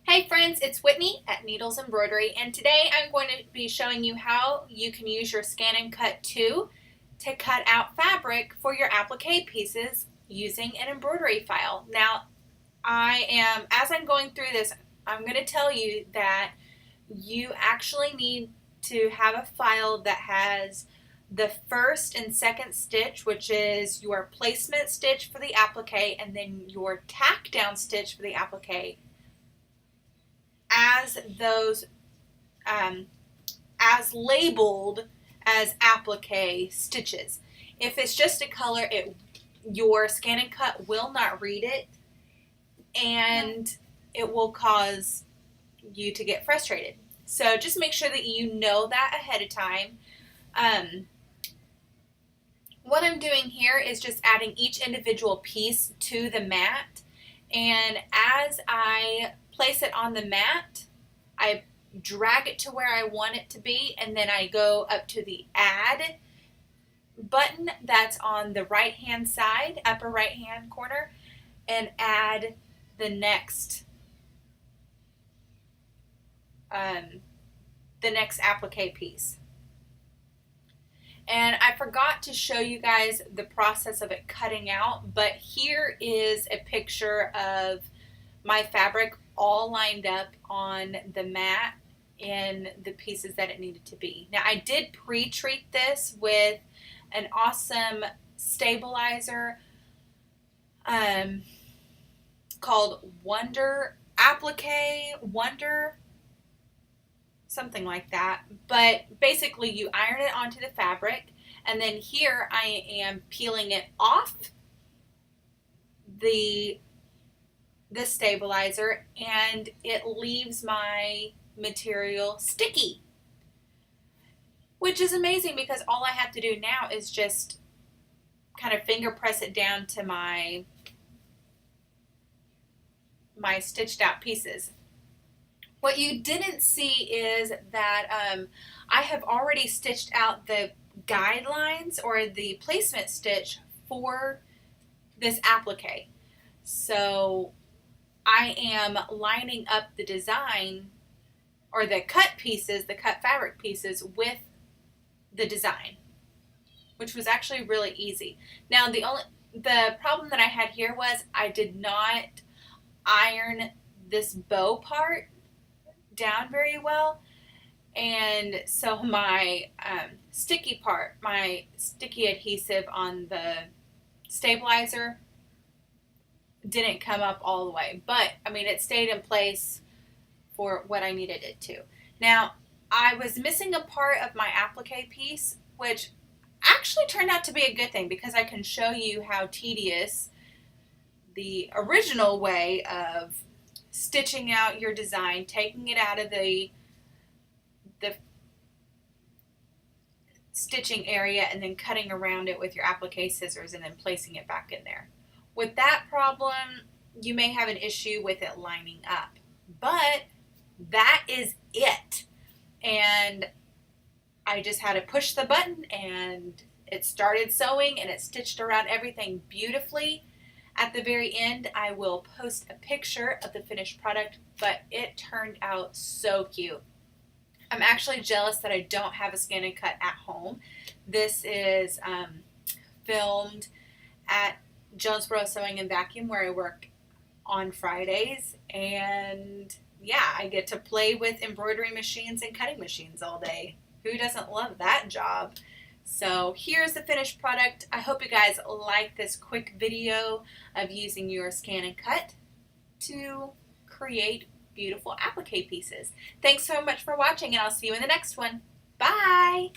Hey friends, it's Whitney at Needles Embroidery, and today I'm going to be showing you how you can use your Scan and Cut tool to cut out fabric for your applique pieces using an embroidery file. Now, as I'm going through this, I'm going to tell you that you actually need to have a file that has the first and second stitch, which is your placement stitch for the applique, and then your tack down stitch for the applique, as those as labeled as applique stitches. If it's just a color, your Scan and Cut will not read it, and it will cause you to get frustrated. So just make sure that you know that ahead of time. What I'm doing here is just adding each individual piece to the mat, and as I place it on the mat, I drag it to where I want it to be, and then I go up to the Add button that's on the right hand side, upper right hand corner, and add the next applique piece. And I forgot to show you guys the process of it cutting out, but here is a picture of my fabric all lined up on the mat in the pieces that it needed to be. Now, I did pre-treat this with an awesome stabilizer called Wonder, something like that. But basically you iron it onto the fabric, and then here I am peeling it off the stabilizer, and it leaves my material sticky, which is amazing because all I have to do now is just kind of finger press it down to my stitched out pieces. What you didn't see is that I have already stitched out the guidelines or the placement stitch for this applique. So I am lining up the design, or the cut pieces, the cut fabric pieces, with the design, which was actually really easy. Now the problem that I had here was I did not iron this bow part down very well, and so my sticky part, my sticky adhesive on the stabilizer, didn't come up all the way, but I mean it stayed in place for what I needed it to. Now, I was missing a part of my applique piece, which actually turned out to be a good thing because I can show you how tedious the original way of stitching out your design, taking it out of the stitching area and then cutting around it with your applique scissors and then placing it back in there. With that problem, you may have an issue with it lining up, but that is it. And I just had to push the button and it started sewing, and it stitched around everything beautifully. At the very end, I will post a picture of the finished product, but it turned out so cute. I'm actually jealous that I don't have a Scan and Cut at home. This is filmed at Jonesboro Sewing and Vacuum, where I work on Fridays, and yeah, I get to play with embroidery machines and cutting machines all day. Who doesn't love that job? So here's the finished product. I hope you guys like this quick video of using your Scan and Cut to create beautiful applique pieces. Thanks so much for watching, and I'll see you in the next one. Bye!